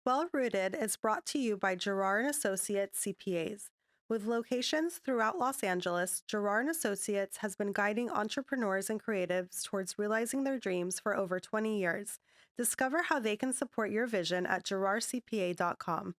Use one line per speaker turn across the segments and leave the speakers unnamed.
Well Rooted is brought to you by Gerard and Associates CPAs. With locations throughout Los Angeles, Gerard and Associates has been guiding entrepreneurs and creatives towards realizing their dreams for over 20 years. Discover how they can support your vision at gerardcpa.com.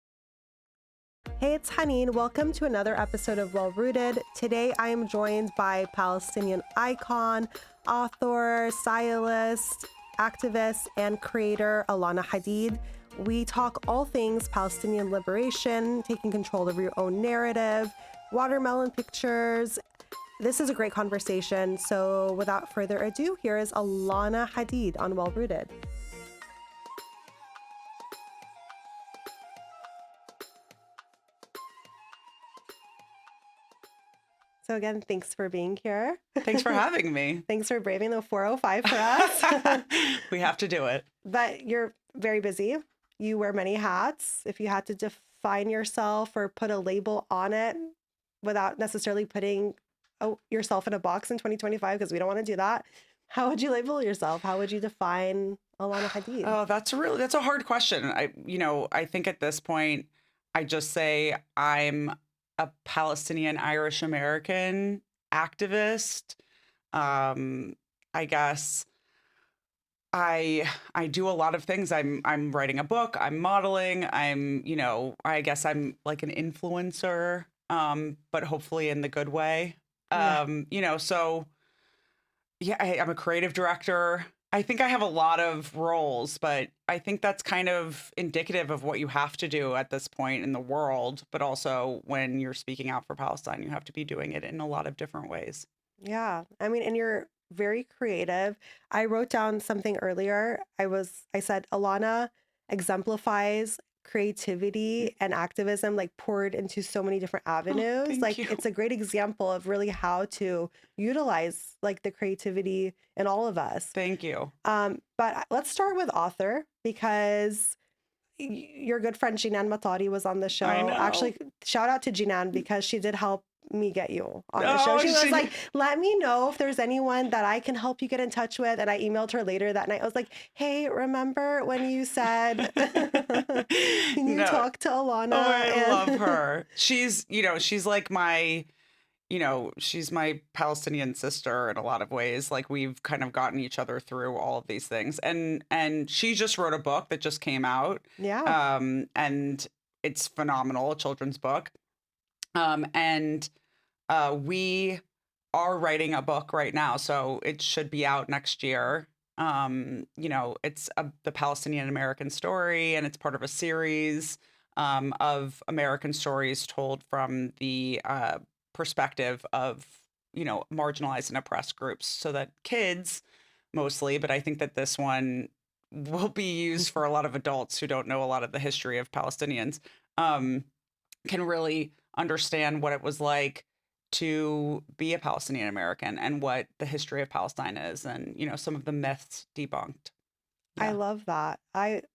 Hey, it's Hadid. Welcome to another episode of Well Rooted. Today, I am joined by Palestinian icon, author, stylist, activist, and creator Alana Hadid. We talk all things Palestinian liberation, taking control of your own narrative, watermelon pictures. This is a great conversation. So without further ado, here is Alana Hadid on Well Rooted. So again, thanks for being here.
Thanks for having me.
Thanks for braving the 405 for us.
We have to do it.
But you're very busy. You wear many hats. If you had to define yourself or put a label on it without necessarily putting yourself in a box in 2025, because we don't want to do that, how would you label yourself? How would you define Alana Hadid?
Oh, that's a hard question. I think at this point, I just say I'm a Palestinian Irish American activist. I guess I do a lot of things. I'm writing a book, I'm modeling, I guess I'm like an influencer, but hopefully in the good way. I'm a creative director. I think I have a lot of roles, but I think that's kind of indicative of what you have to do at this point in the world. But also when you're speaking out for Palestine, you have to be doing it in a lot of different ways.
Yeah. I mean, and you're very creative. I wrote down something earlier. I said, Alana exemplifies creativity and activism, like poured into so many different avenues.
Thank you.
It's a great example of really how to utilize like the creativity in all of us.
Thank you.
But let's start with author, because your good friend Jinan Matari was on the show.
I know.
Actually, shout out to Jinan, because she did help me get you on the show.
Oh,
She was like, let me know if there's anyone that I can help you get in touch with. And I emailed her later that night. I was like, hey, remember when you said can you talk to Alana?
Oh, I love her. She's like my, she's my Palestinian sister in a lot of ways. Like, we've kind of gotten each other through all of these things. And she just wrote a book that just came out.
Yeah.
And it's phenomenal, a children's book. We are writing a book right now, so it should be out next year. It's the Palestinian American story, and it's part of a series of American stories told from the perspective of, marginalized and oppressed groups, so that kids mostly, but I think that this one will be used for a lot of adults who don't know a lot of the history of Palestinians, can really understand what it was like to be a Palestinian American and what the history of Palestine is, and some of the myths debunked. Yeah.
I love that.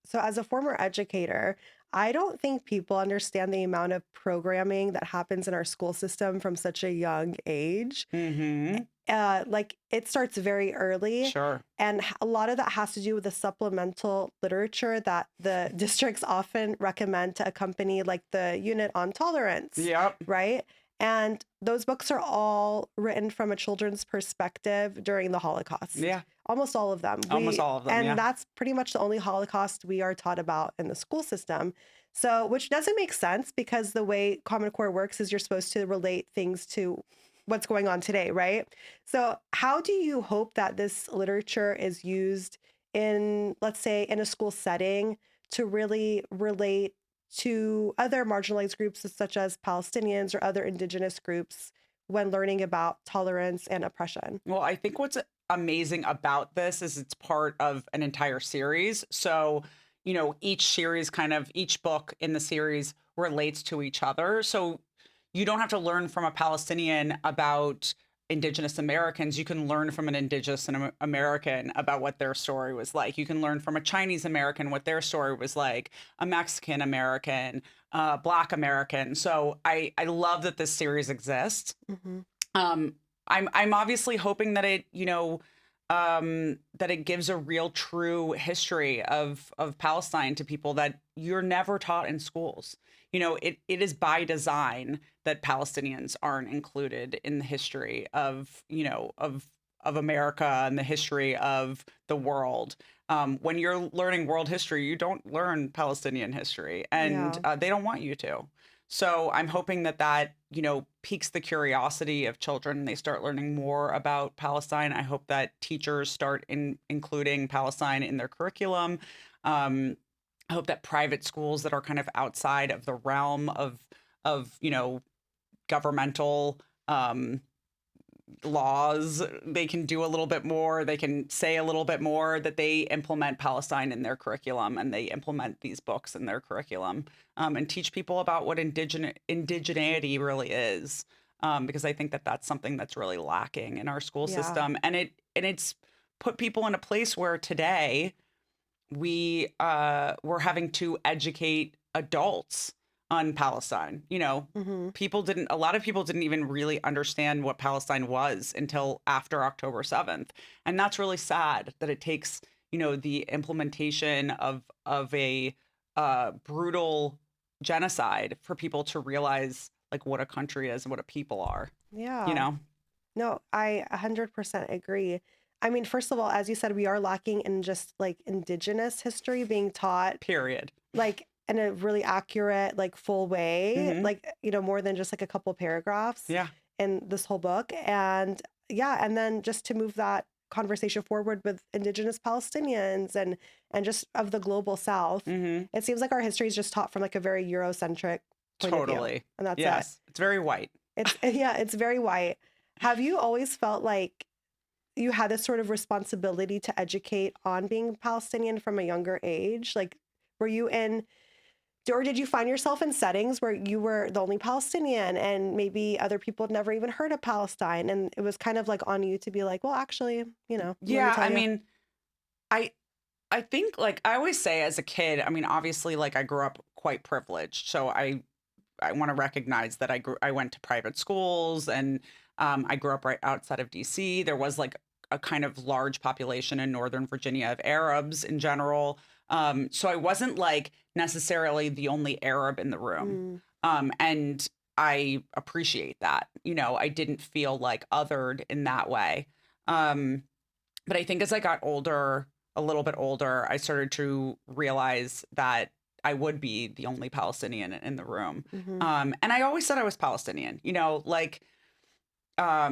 So as a former educator, I don't think people understand the amount of programming that happens in our school system from such a young age.
Mm-hmm.
Like, it starts very early.
Sure.
And a lot of that has to do with the supplemental literature that the districts often recommend to accompany, like the unit on tolerance.
Yep.
Right. And those books are all written from a children's perspective during the Holocaust.
Yeah.
Almost all of them.
Almost all of them.
And
yeah.
that's pretty much the only Holocaust we are taught about in the school system. So, which doesn't make sense, because the way Common Core works is you're supposed to relate things to what's going on today, right? So how do you hope that this literature is used in, let's say, in a school setting to really relate to other marginalized groups such as Palestinians or other indigenous groups when learning about tolerance and oppression?
Well, I think what's amazing about this is it's part of an entire series. So, each book in the series relates to each other. So you don't have to learn from a Palestinian about Indigenous Americans. You can learn from an Indigenous American about what their story was like. You can learn from a Chinese American what their story was like, a Mexican American, Black American. So I love that this series exists.
Mm-hmm.
I'm obviously hoping that it, that it gives a real true history of Palestine to people that you're never taught in schools. It is by design that Palestinians aren't included in the history of, of America and the history of the world. When you're learning world history, you don't learn Palestinian history, and
Yeah.
they don't want you to. So I'm hoping that piques the curiosity of children and they start learning more about Palestine. I hope that teachers start including Palestine in their curriculum. I hope that private schools that are kind of outside of the realm of governmental laws, they can do a little bit more, they can say a little bit more, that they implement Palestine in their curriculum and they implement these books in their curriculum, and teach people about what indigeneity really is, because I think that that's something that's really lacking in our school
Yeah.
system, and it's put people in a place where today we're having to educate adults on Palestine.
Hmm.
A lot of people didn't even really understand what Palestine was until after October 7th. And that's really sad that it takes, the implementation of a brutal genocide for people to realize like what a country is and what a people are, you
Yeah.
know?
No, I 100% agree. I mean, first of all, as you said, we are lacking in just like indigenous history being taught
Period.
like in a really accurate, like full way,
Hmm.
like, more than just like a couple paragraphs
Yeah.
in this whole book. And yeah, and then just to move that conversation forward with indigenous Palestinians and just of the global South,
Hmm.
it seems like our history is just taught from like a very Eurocentric point of view.
Totally.
And that's it.
Yes. It's very white.
It's yeah, it's very white. Have you always felt like you had this sort of responsibility to educate on being Palestinian from a younger age? Like, were you in, or did you find yourself in settings where you were the only Palestinian and maybe other people had never even heard of Palestine? And it was kind of like on you to be like, well, actually, let me
Yeah,
tell
I
you.
mean, I I think like I always say as a kid, I mean, obviously like I grew up quite privileged. So I want to recognize that I went to private schools, and I grew up right outside of DC. There was like a kind of large population in Northern Virginia of Arabs in general. So I wasn't like necessarily the only Arab in the room.
Mm,
And I appreciate that. I didn't feel like othered in that way. Um, but I think as I got older, a little bit older, I started to realize that I would be the only Palestinian in the room.
mm-hmm.
And I always said I was Palestinian, like, I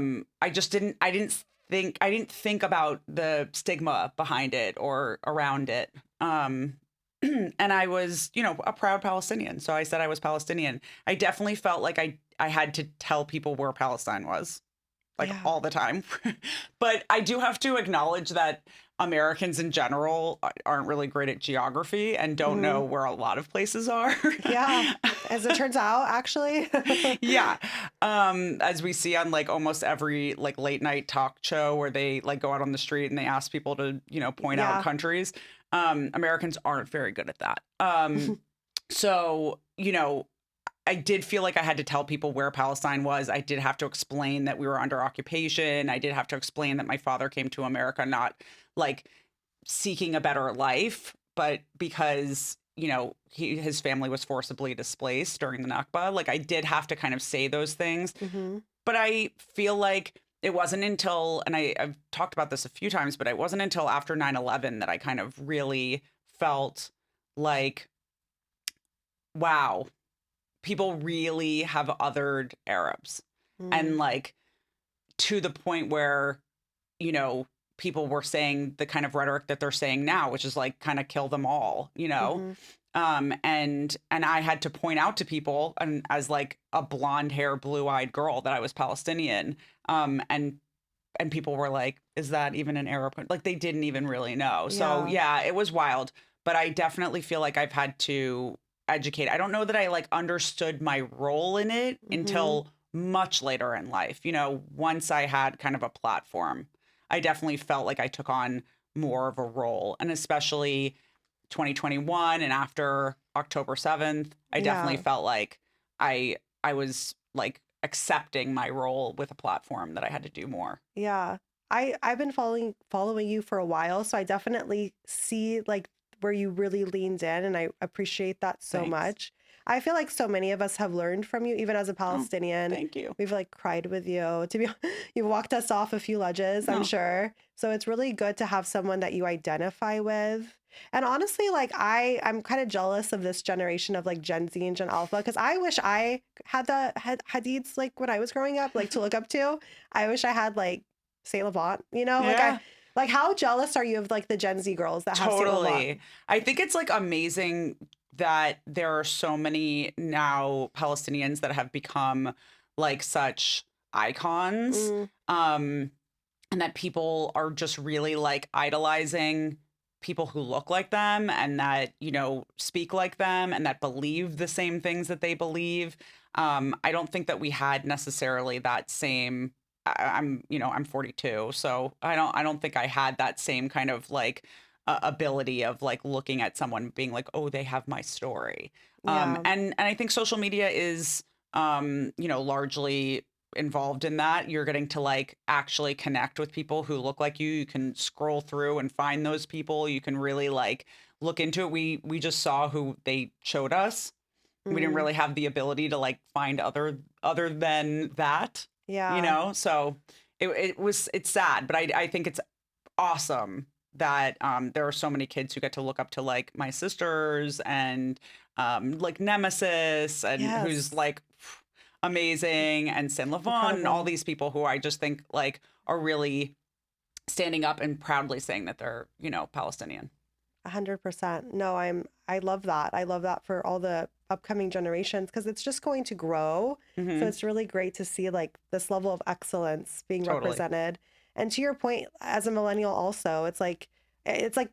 didn't think about the stigma behind it or around it. And I was, a proud Palestinian. So I said I was Palestinian. I definitely felt like I had to tell people where Palestine was, like
Yeah.
all the time. But I do have to acknowledge that Americans in general aren't really great at geography and don't
Hmm.
know where a lot of places are.
Yeah. As it turns out, actually.
Yeah. As we see on like almost every like late night talk show where they like go out on the street and they ask people to, point out
Yeah.
countries. Americans aren't very good at that. So, I did feel like I had to tell people where Palestine was. I did have to explain that we were under occupation. I did have to explain that my father came to America not like seeking a better life, but because, his family was forcibly displaced during the Nakba. Like I did have to kind of say those things.
Hmm.
But I feel like it wasn't until, and I've talked about this a few times, but it wasn't until after 9/11 that I kind of really felt like, wow, people really have othered Arabs.
Mm-hmm.
And like to the point where, people were saying the kind of rhetoric that they're saying now, which is like kind of kill them all.
Hmm.
And I had to point out to people, and as like a blonde hair, blue eyed girl, that I was Palestinian. And people were like, is that even an Arab country? Like they didn't even really know. So
Yeah.
yeah, it was wild. But I definitely feel like I've had to educate. I don't know that I like understood my role in it
Hmm.
until much later in life. Once I had kind of a platform, I definitely felt like I took on more of a role. And especially 2021 and after October 7th, I definitely
Yeah.
felt like I was like accepting my role with a platform that I had to do more.
Yeah. I've been following you for a while, so I definitely see like where you really leaned in, and I appreciate that so
Thanks.
much. I feel like so many of us have learned from you, even as a
Oh,
Palestinian.
thank you.
We've like cried with you. To be, you walked us off a few ledges, I'm
No.
sure. So it's really good to have someone that you identify with. And honestly, like I'm kind of jealous of this generation of like Gen Z and Gen Alpha because I wish I had Hadids like when I was growing up, like to look up to. I wish I had like Saint Laurent,
Yeah.
like how jealous are you of like the Gen Z girls that have Saint Laurent?
Totally. I think it's like amazing that there are so many now Palestinians that have become like such icons.
Mm,
And that people are just really like idolizing people who look like them and that, speak like them and that believe the same things that they believe. I don't think that we had necessarily that same I'm 42, so I don't think I had that same kind of like ability of like looking at someone being like, oh, they have my story.
yeah.
And I think social media is largely involved in that. You're getting to like actually connect with people who look like you. You can scroll through and find those people. You can really like look into it. We just saw who they showed us. We didn't
Mm,
really have the ability to like find other than that,
yeah.
So it's sad, but I think it's awesome that there are so many kids who get to look up to like my sisters and like Nemesis and who's
Yes.
like amazing and Saint Laurent and all
Incredible.
these people who I just think like are really standing up and proudly saying that they're Palestinian.
100%. No, I love that. I love that for all the upcoming generations because it's just going to grow. So
Hmm.
it's really great to see like this level of excellence being
Totally.
represented. And to your point, as a millennial also, it's like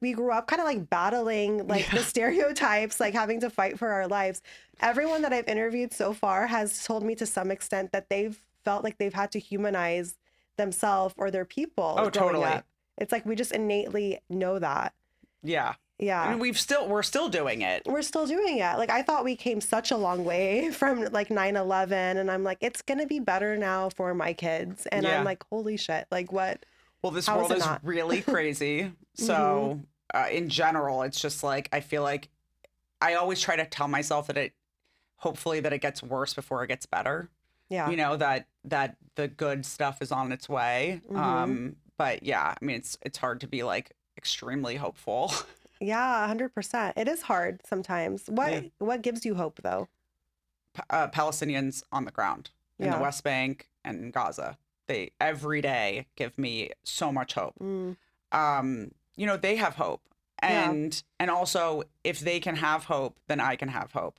we grew up kind of like battling like
Yeah.
the stereotypes, like having to fight for our lives. Everyone that I've interviewed so far has told me to some extent that they've felt like they've had to humanize themselves or their people
Oh,
growing
totally.
up. It's like we just innately know that.
Yeah. I
Yeah.
mean, we're still doing it.
We're still doing it. Like I thought we came such a long way from like 9/11, and I'm like it's going to be better now for my kids. And I'm
Yeah.
like holy shit. Like what,
Well, this
how is
world
it
is
not?
really crazy.
Mhm.
So, in general, it's just like I feel like I always try to tell myself that hopefully that it gets worse before it gets better.
Yeah.
That the good stuff is on its way.
Mhm.
But yeah, I mean, it's hard to be like extremely hopeful.
Yeah, 100%. It is hard sometimes.
Yeah.
What gives you hope though?
Palestinians on the ground in the
Yeah.
West Bank and in Gaza, they every day give me so much hope.
Mm.
They have hope.
Yeah.
And also if they can have hope, then I can have hope.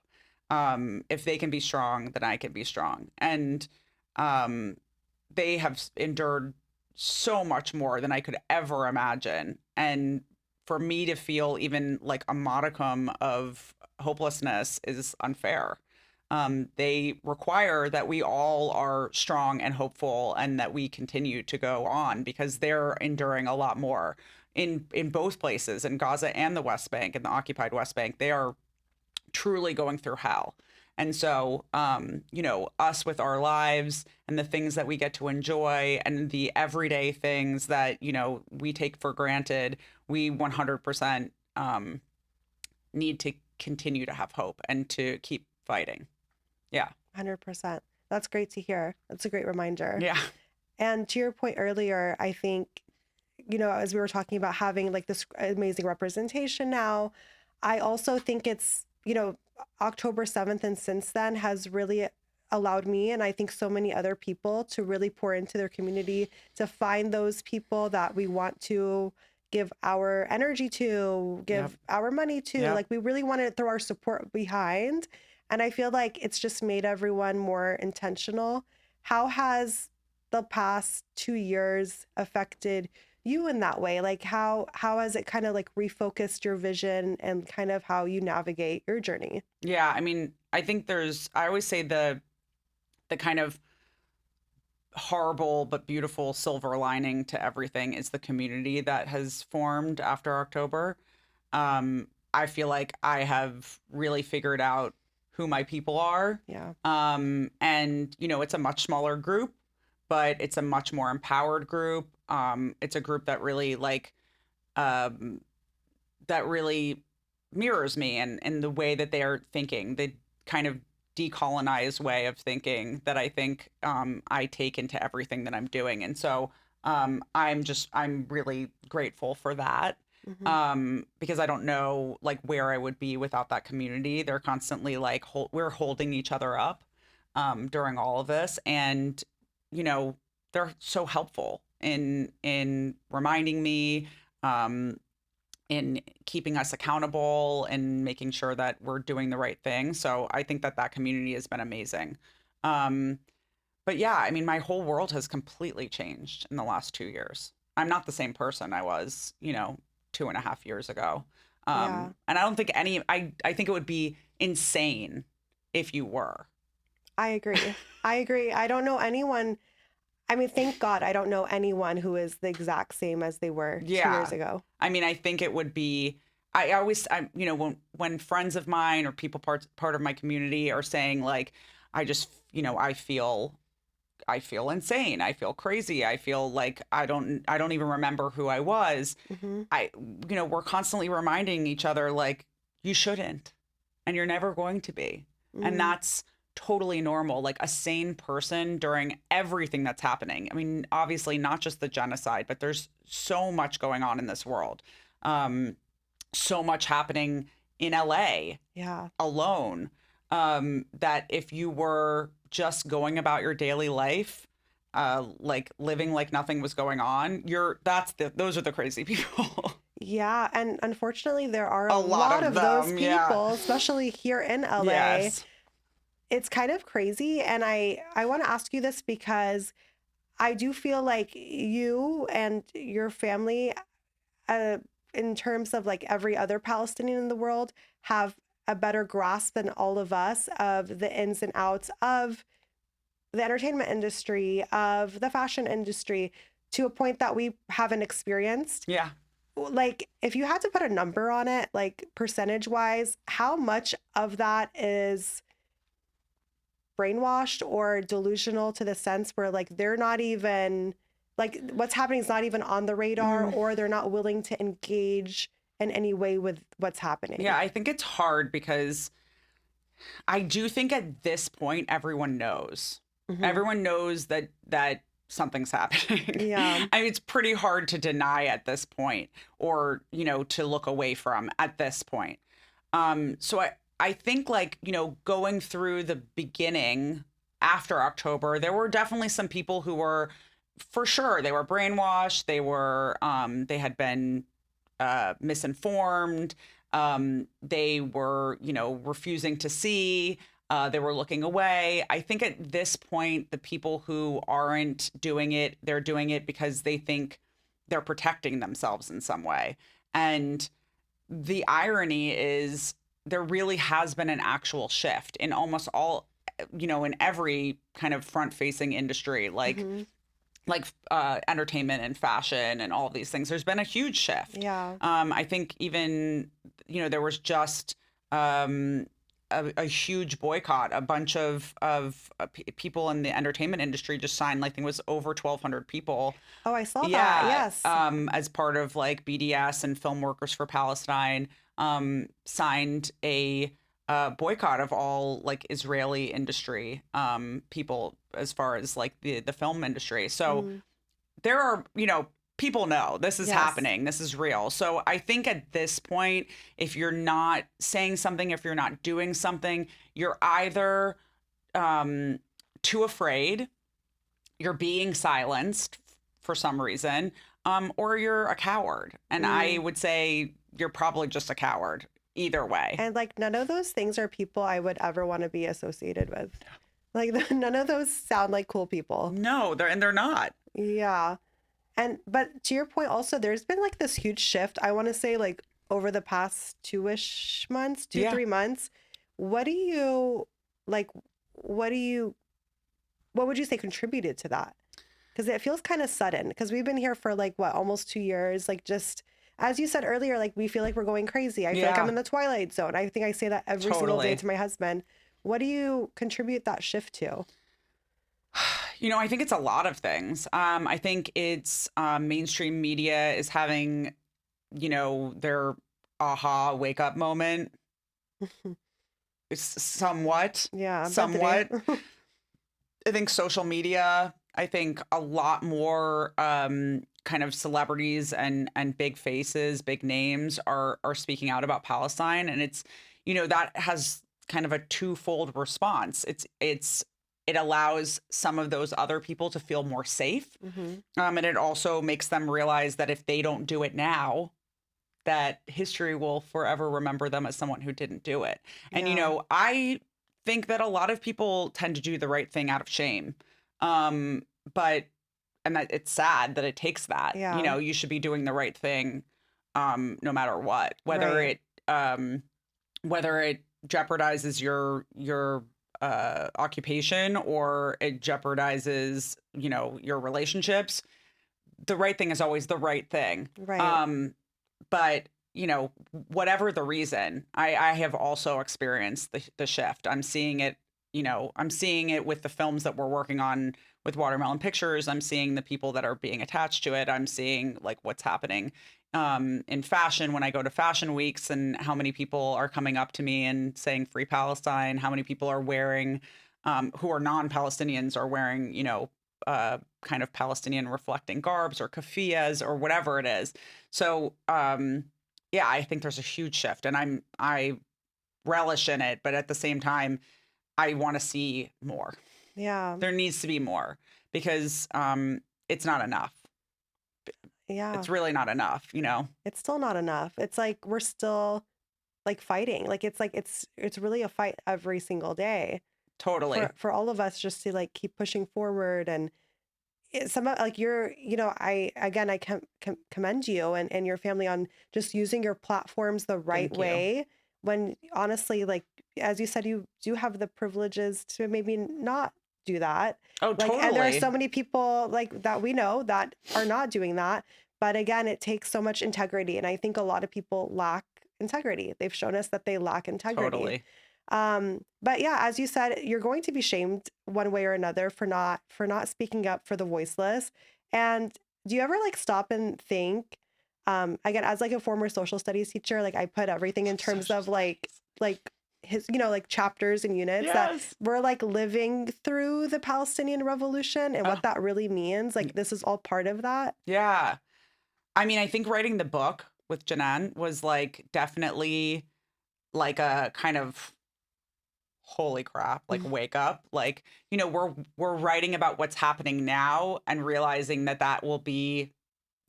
If they can be strong, then I can be strong. And um, they have endured so much more than I could ever imagine. And for me to feel even like a modicum of hopelessness is unfair. They require that we all are strong and hopeful and that we continue to go on because they're enduring a lot more in both places, in Gaza and the West Bank, in the occupied West Bank. They are truly going through hell. And so, us with our lives and the things that we get to enjoy and the everyday things that, we take for granted, we 100% need to continue to have hope and to keep fighting. Yeah.
100%. That's great to hear. That's a great reminder.
Yeah.
And to your point earlier, I think, as we were talking about having like this amazing representation now, I also think it's, October 7th and since then has really allowed me and I think so many other people to really pour into their community, to find those people that we want to give our energy to,
Yep.
give our money to.
Yep.
Like we really want to throw our support behind. And I feel like it's just made everyone more intentional. How has the past 2 years affected you in that way? Like how has it kind of like refocused your vision and kind of how you navigate your journey?
Yeah. I mean, I always say the kind of horrible but beautiful silver lining to everything is the community that has formed after October. I feel like I have really figured out who my people are.
Yeah.
And it's a much smaller group, but it's a much more empowered group. It's a group that really like um, that really mirrors me and the way that they are thinking, the kind of decolonized way of thinking that I think I take into everything that I'm doing. And so I'm really grateful for that.
Hmm.
Because I don't know like where I would be without that community. They're constantly like we're holding each other up during all of this, and you know they're so helpful in reminding me, um, in keeping us accountable and making sure that we're doing the right thing. So I think that that community has been amazing. Um, but yeah, I mean, my whole world has completely changed in the last 2 years. I'm not the same person I was, 2.5 years ago.
Yeah,
And I don't think I think it would be insane if you were.
I agree. I agree. I don't know anyone. I mean, thank God I don't know anyone who is the exact same as they were 2 years
Yeah.
ago.
I mean, I think it would be, when friends of mine or people part of my community are saying like, I just, I feel insane. I feel crazy. I feel like I don't even remember who I was.
Hmm.
We're constantly reminding each other like you shouldn't and you're never going to be. And
Hmm.
that's totally normal. Like a sane person during everything that's happening. I mean, obviously not just the genocide, but there's so much going on in this world. Um, so much happening in LA
Yeah.
alone, that if you were just going about your daily life, like living like nothing was going on, those are the crazy people.
Yeah. And unfortunately, there are a
A lot
lot
of
of those
them, yeah.
people, especially here in LA.
Yes.
It's kind of crazy. And I want to ask you this because I do feel like you and your family, uh, in terms of like every other Palestinian in the world, have a better grasp than all of us of the ins and outs of the entertainment industry, of the fashion industry, to a point that we haven't experienced.
Yeah.
Like, if you had to put a number on it, like percentage wise, how much of that is brainwashed or delusional to the sense where like they're not even like what's happening is not even on the radar,
Mm,
or they're not willing to engage in any way with what's
yeah,
happening.
I think it's hard because I do think at this point everyone knows.
Hmm.
Everyone knows that something's happening.
Yeah.
I mean, it's pretty hard to deny at this point, or, to look away from at this point. So I think like, going through the beginning after October, there were definitely some people who were, for sure, they were brainwashed. They had been misinformed. They were, refusing to see. They were looking away. I think at this point, the people who aren't doing it, they're doing it because they think they're protecting themselves in some way. And the irony is there really has been an actual shift in almost all, in every kind of front facing industry,
Hmm.
like entertainment and fashion and all of these things. There's been a huge shift.
Yeah.
I think even, there was just a huge boycott. A bunch of people in the entertainment industry just signed, like, I think it was over 1,200 people.
Oh, I saw that.
Yeah,
Yes.
as part of like BDS and Film Workers for Palestine, signed a boycott of all like Israeli industry people as far as like the film industry. So
Mm.
there are, people know this is
Yes.
happening, this is real. So I think at this point, if you're not saying something, if you're not doing something, you're either um, too afraid, you're being silenced for some reason, or you're a coward. And I
Mm.
would say you're probably just a coward either way.
And like none of those things are people I would ever want to be associated with. Like none of those sound like cool people.
No, they're not.
Yeah. And but to your point also, there's been like this huge shift. I want to say like over the past 2-ish months, two,
Yeah.
3 months. What do you like what do you what would you say contributed to that? Because it feels kind of sudden because we've been here for like what, almost 2 years. Like just as you said earlier, like we feel like we're going crazy. I feel like I'm
Yeah,
in the twilight zone. I think I say that every single day
totally.
to my husband. What do you contribute that shift to?
I think it's a lot of things. I think it's mainstream media is having, their aha wake up moment. Somewhat,
Yeah, I'm
somewhat.
Bethany.
I think social media, I think a lot more kind of celebrities and big faces, big names are speaking out about Palestine. And it's, that has kind of a twofold response. It allows some of those other people to feel more safe.
Hmm.
And it also makes them realize that if they don't do it now, that history will forever remember them as someone who didn't do it. And,
Yeah.
I think that a lot of people tend to do the right thing out of shame. Um, but, and that it's sad that it takes that,
Yeah.
you should be doing the right thing, no matter what,
Right.
whether it jeopardizes your occupation or it jeopardizes, your relationships. The right thing is always the right thing.
Right.
But whatever the reason, I have also experienced the shift. I'm seeing it with the films that we're working on with Watermelon Pictures. I'm seeing the people that are being attached to it. I'm seeing like what's happening in fashion when I go to fashion weeks, and how many people are coming up to me and saying free Palestine, how many people are wearing who are non-Palestinians are wearing, kind of Palestinian reflecting garbs or keffiyehs or whatever it is. So, yeah, I think there's a huge shift, and I relish in it, but at the same time, I want to see more.
Yeah.
There needs to be more because it's not enough.
Yeah.
It's really not enough.
It's still not enough. It's like we're still like fighting. Like it's really a fight every single day
Totally.
for all of us just to like keep pushing forward. And some like I commend you and your family on just using your platforms the right
Thank you.
way, when honestly, like as you said, you do have the privileges to maybe not do that.
Oh,
Like, and there are
totally.
so many people like that we know that are not doing that. But again, it takes so much integrity, and I think a lot of people lack integrity. They've shown us that they lack integrity.
Totally.
But yeah, as you said, you're going to be shamed one way or another for not speaking up for the voiceless. And do you ever like stop and think, again, as like a former social studies teacher, like I put everything in terms
Social
of like his, like chapters and units that
Yes.
we're like living through the Palestinian revolution and
Oh,
what that really means. Like this is all part of that.
yeah. I mean, I think writing the book with Janan was like definitely like a kind of holy crap, like wake up. Like, we're writing about what's happening now and realizing that that will be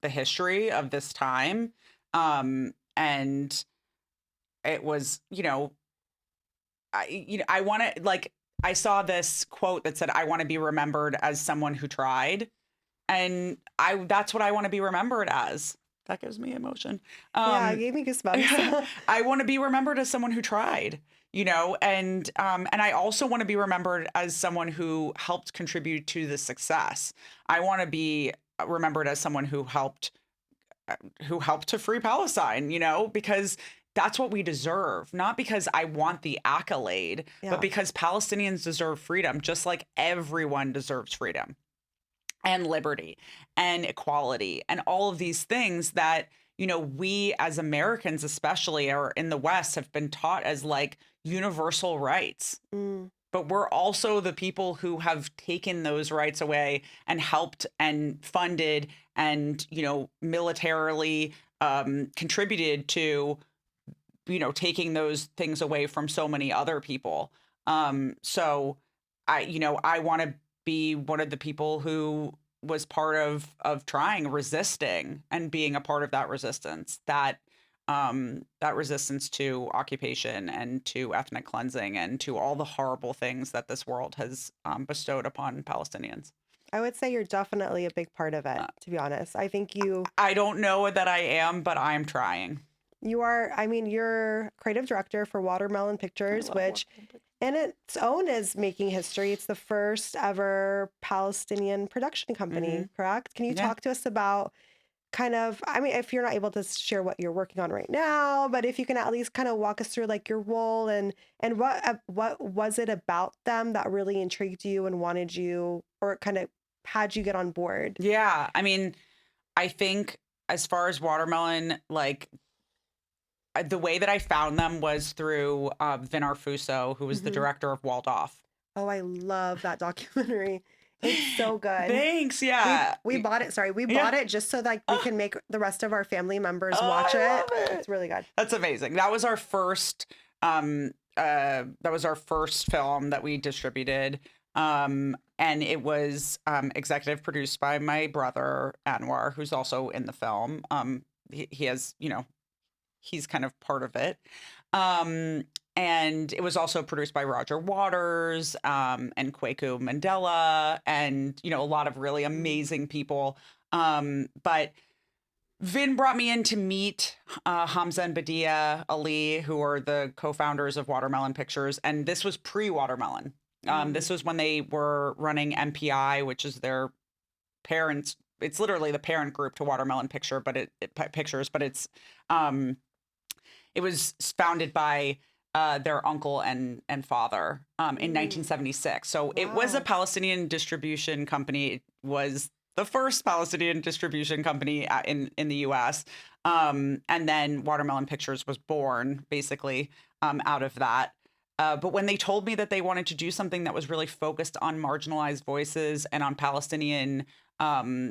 the history of this time. And it was, I want to like I saw this quote that said I want to be remembered as someone who tried, and I that's what I want to be remembered as. That gives me emotion.
Yeah, it
Um
gave me goosebumps.
I want to be remembered as someone who tried, and I also want to be remembered as someone who helped contribute to the success. I want to be remembered as someone who helped to free Palestine, because that's what we deserve, not because I want the accolade, but
Yeah.
because Palestinians deserve freedom, just like everyone deserves freedom and liberty and equality and all of these things that, we as Americans, especially, or in the West, have been taught as like universal rights.
Mm,
But we're also the people who have taken those rights away and helped and funded and, militarily contributed to, taking those things away from so many other people. So I want to be one of the people who was part of trying, resisting, and being a part of that resistance, that resistance to occupation and to ethnic cleansing and to all the horrible things that this world has bestowed upon Palestinians.
I would say you're definitely a big part of it,
Uh,
to be honest. I think
I don't know that I am, but I'm trying.
you are, I mean, you're creative director for Watermelon
I
Pictures,
love
which
working.
in its own is making history. It's the first ever Palestinian production
Mm-hmm.
company, correct? Can you
Yeah.
talk to us about kind of, I mean, if you're not able to share what you're working on right now, but if you can at least kind of walk us through like your role and what was it about them that really intrigued you and wanted you or kind of had you get on board?
Yeah. I mean, I think as far as Watermelon, like the way that I found them was through Vin Arfuso, who was the
Hmm.
director of Walled Off.
Oh, I love that documentary. It's so good.
Thanks.
We
Yeah.
we bought it. Sorry, we
Yeah.
bought it just so that we
Oh,
can make the rest of our family members watch
I
it.
love
It's
it.
really good.
That's amazing. That was our first film that we distributed. And it was executive produced by my brother Anwar, who's also in the film. He has, he's kind of part of it. Um, and it was also produced by Roger Waters, and Kwaku Mandela, and, a lot of really amazing people. But Vin brought me in to meet Hamza and Badia Ali, who are the co-founders of Watermelon Pictures, and this was pre-Watermelon. This was when they were running MPI, which is their parents. It's literally the parent group to Watermelon Pictures, but it was founded by their uncle and father in 1976. So it was a
Wow.
Palestinian distribution company. It was the first Palestinian distribution company in the U.S. And then Watermelon Pictures was born basically out of that. But when they told me that they wanted to do something that was really focused on marginalized voices and on Palestinian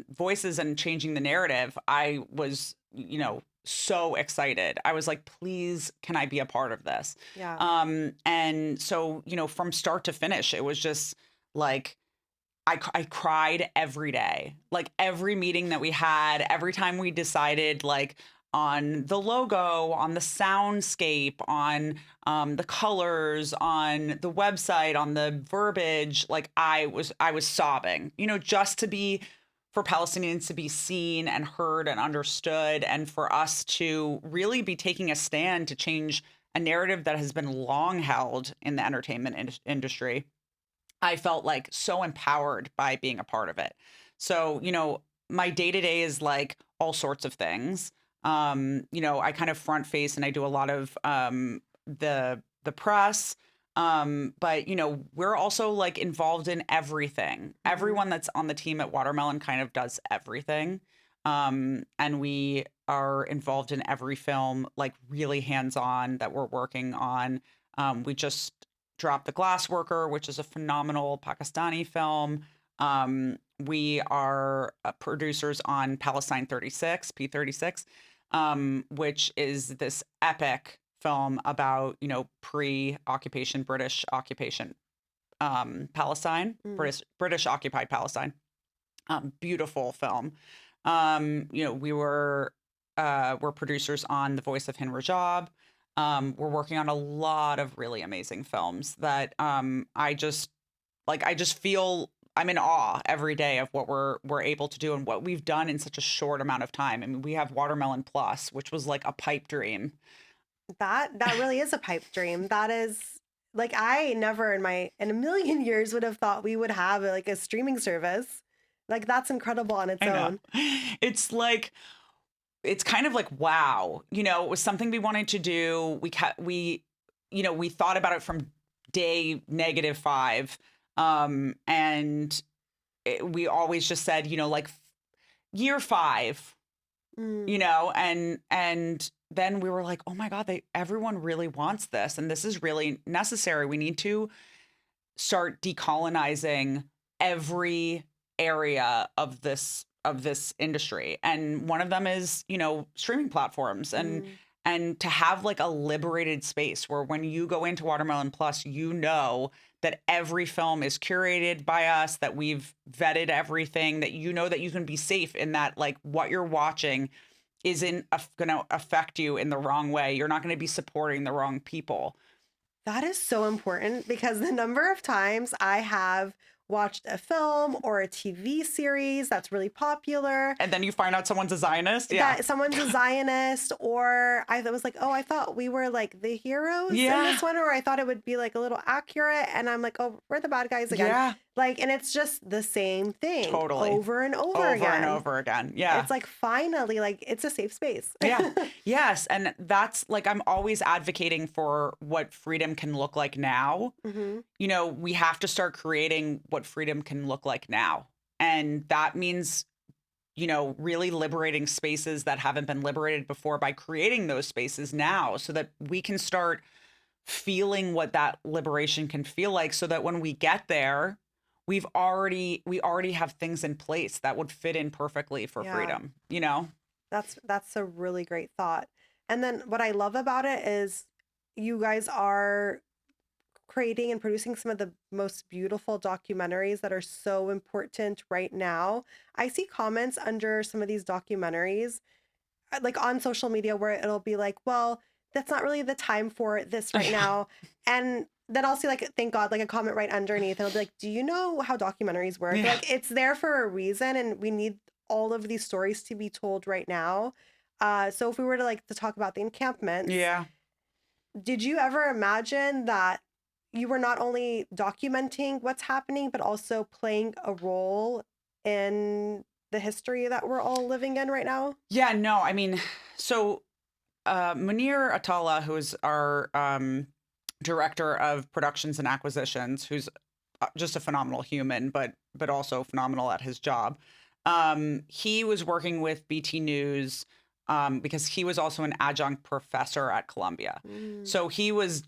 voices and changing the narrative, I was, so excited. I was like, please, can I be a part of this?
Yeah.
And so, from start to finish, it was just like, I cried every day, like every meeting that we had, every time we decided, like, on the logo, on the soundscape, on the colors, on the website, on the verbiage. Like I was sobbing, just to be for Palestinians to be seen and heard and understood, and for us to really be taking a stand to change a narrative that has been long held in the entertainment industry. I felt like so empowered by being a part of it. So, my day to day is like all sorts of things. I kind of front face and I do a lot of the press. But we're also like involved in everything.
Hmm.
Everyone that's on the team at Watermelon kind of does everything. And we are involved in every film, like really hands on that we're working on. We just dropped The Glass Worker, which is a phenomenal Pakistani film. We are producers on Palestine 36, P36, which is this epic film about, pre-occupation British occupation Palestine,
Mm.
British occupied Palestine. Beautiful film. We're producers on The Voice of Hin Rajab. We're working on a lot of really amazing films that I just feel I'm in awe every day of what we're able to do and what we've done in such a short amount of time. I mean, we have Watermelon Plus, which was like a pipe dream.
That really is a pipe dream. That is like I never in a million years would have thought we would have like a streaming service. Like that's incredible on its
I know.
own.
It's like it's kind of like wow, it was something we wanted to do. We thought about it from day -5, and we always just said, like year 5,
Mm.
and then we were like, oh my god, everyone really wants this, and this is really necessary. We need to start decolonizing every area of this industry, and one of them is streaming platforms, and
Mm.
to have like a liberated space where when you go into Watermelon Plus, that every film is curated by us, that we've vetted everything, that that you can be safe in, that like what you're watching isn't going to affect you in the wrong way. You're not going to be supporting the wrong people.
That is so important because the number of times I have watched a film or a TV series that's really popular
And then you find out someone's a Zionist. Yeah.
that someone's a Zionist, or I was like, oh, I thought we were like the heroes in
Yeah.
this one, or I thought it would be like a little accurate. And I'm like, oh, we're the bad guys again.
Yeah.
Like, and it's just the same thing
Totally.
over and over
Over
again.
and over again. Yeah.
It's like finally, like it's a safe space.
Yeah. Yes. And that's like, I'm always advocating for what freedom can look like now.
Hmm.
We have to start creating what freedom can look like now. And that means really liberating spaces that haven't been liberated before by creating those spaces now so that we can start feeling what that liberation can feel like so that when we get there, we already have things in place that would fit in perfectly for
Yeah.
freedom, you know?
That's a really great thought. And then what I love about it is you guys are creating and producing some of the most beautiful documentaries that are so important right now. I see comments under some of these documentaries, like on social media, where it'll be like, well, that's not really the time for this right
Yeah.
now. And then I'll see, like, thank God, like a comment right underneath. And it'll be like, do you know how documentaries work?
Yeah.
Like, it's there for a reason. And we need all of these stories to be told right now. So if we were to like to talk about the encampments,
Yeah.
did you ever imagine that you were not only documenting what's happening, but also playing a role in the history that we're all living in right now?
Yeah, no, I mean, so Munir Atalla, who is our director of productions and acquisitions, who's just a phenomenal human, but also phenomenal at his job. He was working with BT News because he was also an adjunct professor at Columbia.
Mm.
So he was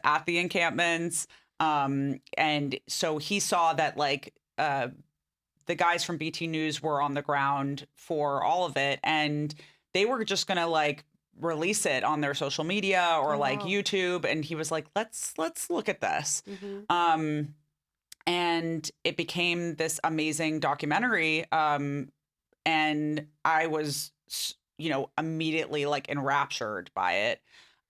at the encampments, and so he saw that like the guys from BT News were on the ground for all of it, and they were just gonna like release it on their social media or
Oh,
like
wow.
YouTube. And he was like, let's look at this.
Hmm.
Um, and it became this amazing documentary. And I was, immediately like enraptured by it.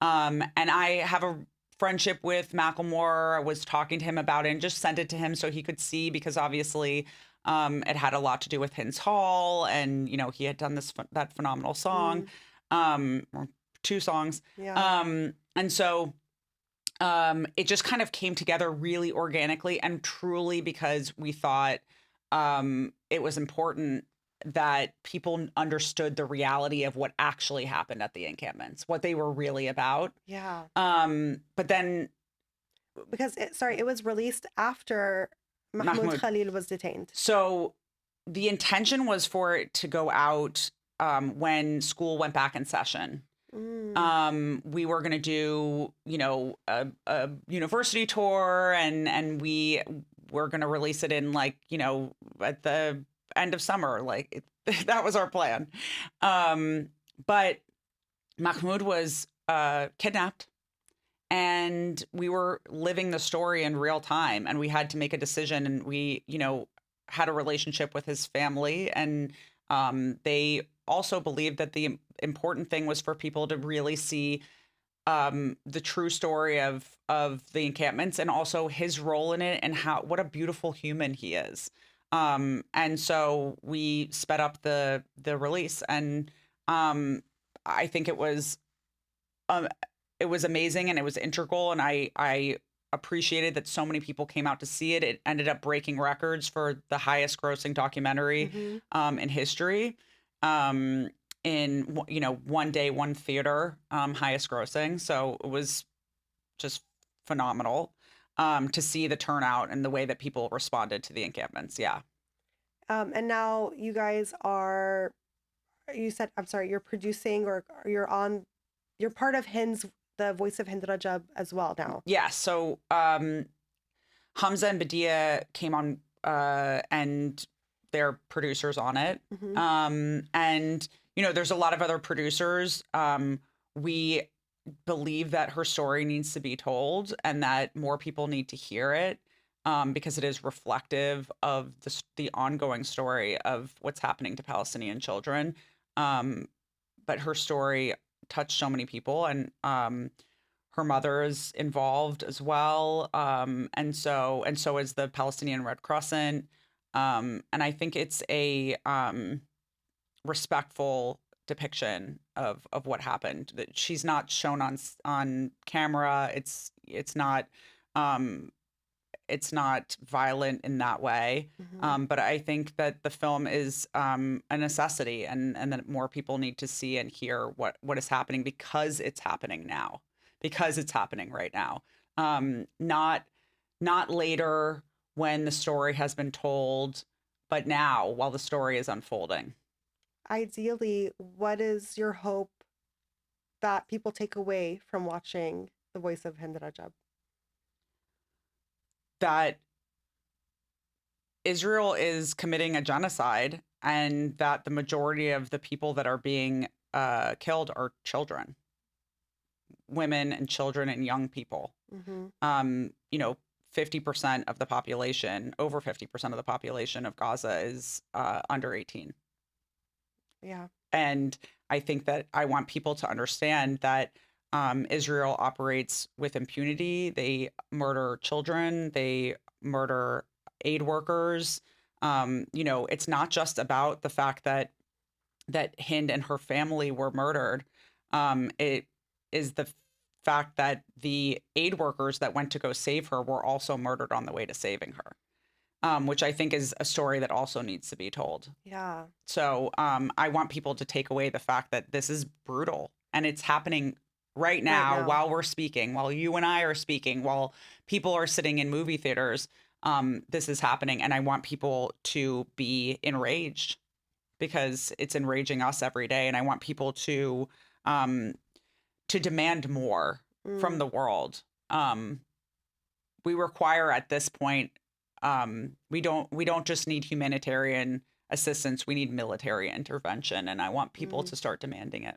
And I have a friendship with Macklemore. I was talking to him about it and just sent it to him so he could see because obviously it had a lot to do with Hins Hall, and he had done that phenomenal song,
Mm.
or two songs,
Yeah.
and so it just kind of came together really organically and truly because we thought it was important that people understood the reality of what actually happened at the encampments, what they were really about.
Yeah.
But then
Because it was released after Mahmoud
Mahmoud,
Khalil was detained.
so the intention was for it to go out when school went back in session.
Mm.
We were going to do, a university tour, and we were going to release it in like, at the end of summer. Like that was our plan. But Mahmoud was kidnapped, and we were living the story in real time, and we had to make a decision, and we, had a relationship with his family, and they also believed that the important thing was for people to really see the true story of the encampments and also his role in it and how what a beautiful human he is. And so we sped up the release, and I think um, it was amazing and it was integral, and I appreciated that so many people came out to see it. It ended up breaking records for the highest grossing documentary
Hmm.
in history. Um, in one day, one theater, highest grossing. So it was just phenomenal to see the turnout and the way that people responded to the encampments. Yeah.
And now you guys are, you said, I'm sorry, you're producing or you're part of the Voice of Hind Rajab as well now.
Yeah. So Hamza and Badia came on and they're producers on it.
Hmm.
And, there's a lot of other producers. We believe that her story needs to be told and that more people need to hear it because it is reflective of the ongoing story of what's happening to Palestinian children. But her story touched so many people, and her mother is involved as well, and so is the Palestinian Red Crescent, and I think it's a respectful depiction of what happened. That she's not shown on camera. Um, it's not violent in that way.
Hmm.
But I think that the film is a necessity, and that more people need to see and hear what is happening because it's happening now, because it's happening right now. Not later when the story has been told, but now while the story is unfolding.
Ideally, what is your hope that people take away from watching The Voice of Hind Rajab?
That Israel is committing a genocide and that the majority of the people that are being killed are children, women and children and young people.
Mm-hmm.
50% of the population, over 50% of the population of Gaza is under 18.
Yeah.
And I think that I want people to understand that Israel operates with impunity. They murder children. They murder aid workers. It's not just about the fact that Hind and her family were murdered. It is the fact that the aid workers that went to go save her were also murdered on the way to saving her, which I think is a story that also needs to be told.
Yeah.
So I want people to take away the fact that this is brutal and it's happening right now while we're speaking, while you and I are speaking, while people are sitting in movie theaters. This is happening, and I want people to be enraged because it's enraging us every day, and I want people to demand more from the world. We require at this point, we don't just need humanitarian assistance, we need military intervention, and I want people to start demanding it.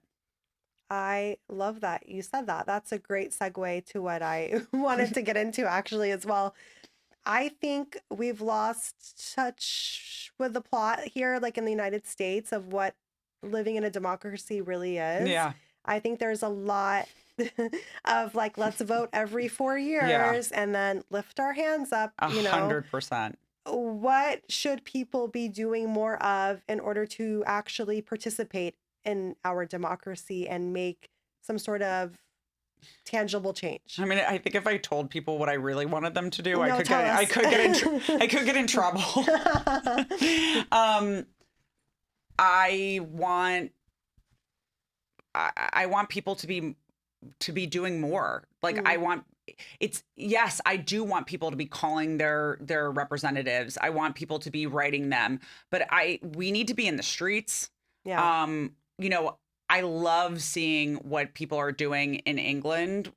I love that you said that. That's a great segue to what I wanted to get into actually as well. I think we've lost touch with the plot here, like in the United States, of what living in a democracy really is.
Yeah.
I think there's a lot of like, let's vote every 4 years and then lift our hands up,
100%.
What should people be doing more of in order to actually participate in our democracy and make some sort of tangible change?
I mean, I think if I told people what I really wanted them to do,
No,
I could get in trouble. I want people to be doing more. Like I do want people to be calling their representatives. I want people to be writing them, but we need to be in the streets.
Yeah.
I love seeing what people are doing in England.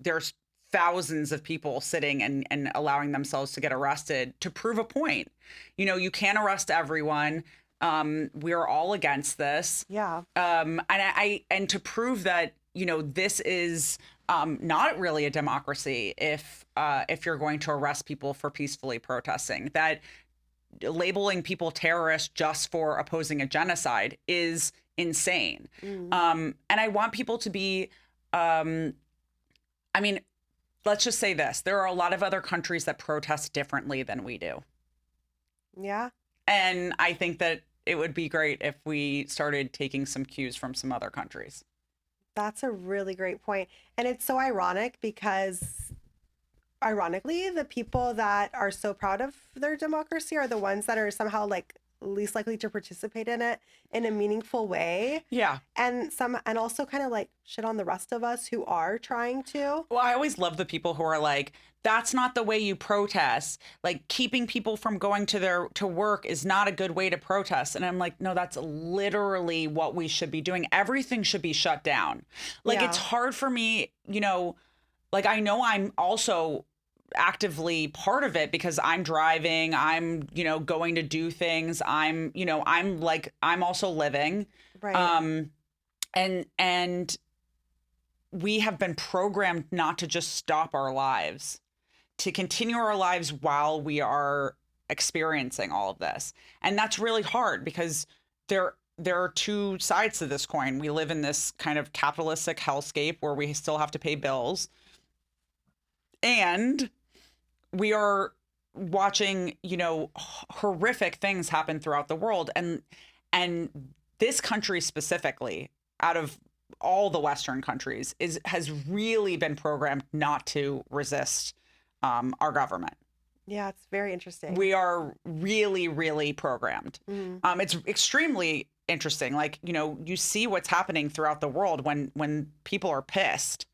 There's thousands of people sitting and allowing themselves to get arrested to prove a point. You can't arrest everyone. We're all against this.
Yeah.
And to prove that, this is not really a democracy if you're going to arrest people for peacefully protesting, that labeling people terrorists just for opposing a genocide is insane. And I want people to be, let's just say this. There are a lot of other countries that protest differently than we do.
Yeah.
And I think that it would be great if we started taking some cues from some other countries.
That's a really great point. And it's so ironic because ironically, the people that are so proud of their democracy are the ones that are somehow like least likely to participate in it in a meaningful way.
Yeah.
And also kind of like shit on the rest of us who are trying to.
Well, I always love the people who are like, that's not the way you protest. Like keeping people from going to work is not a good way to protest. And I'm like, no, that's literally what we should be doing. Everything should be shut down. Like it's hard for me, like I know I'm also actively part of it because I'm driving, I'm, going to do things. I'm also living.
Right.
And we have been programmed not to just stop our lives, to continue our lives while we are experiencing all of this. And that's really hard because there are two sides to this coin. We live in this kind of capitalistic hellscape where we still have to pay bills. And we are watching, horrific things happen throughout the world. And this country specifically, out of all the Western countries, has really been programmed not to resist our government.
Yeah, it's very interesting.
We are really, really programmed. It's extremely interesting. Like, you see what's happening throughout the world when people are pissed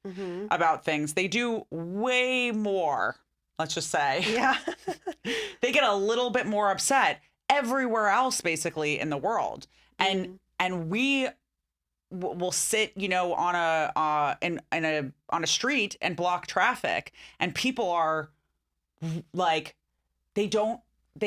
about things. They do way more let's just say.
Yeah.
They get a little bit more upset everywhere else basically in the world. And we will sit, on a street and block traffic, and people are like, they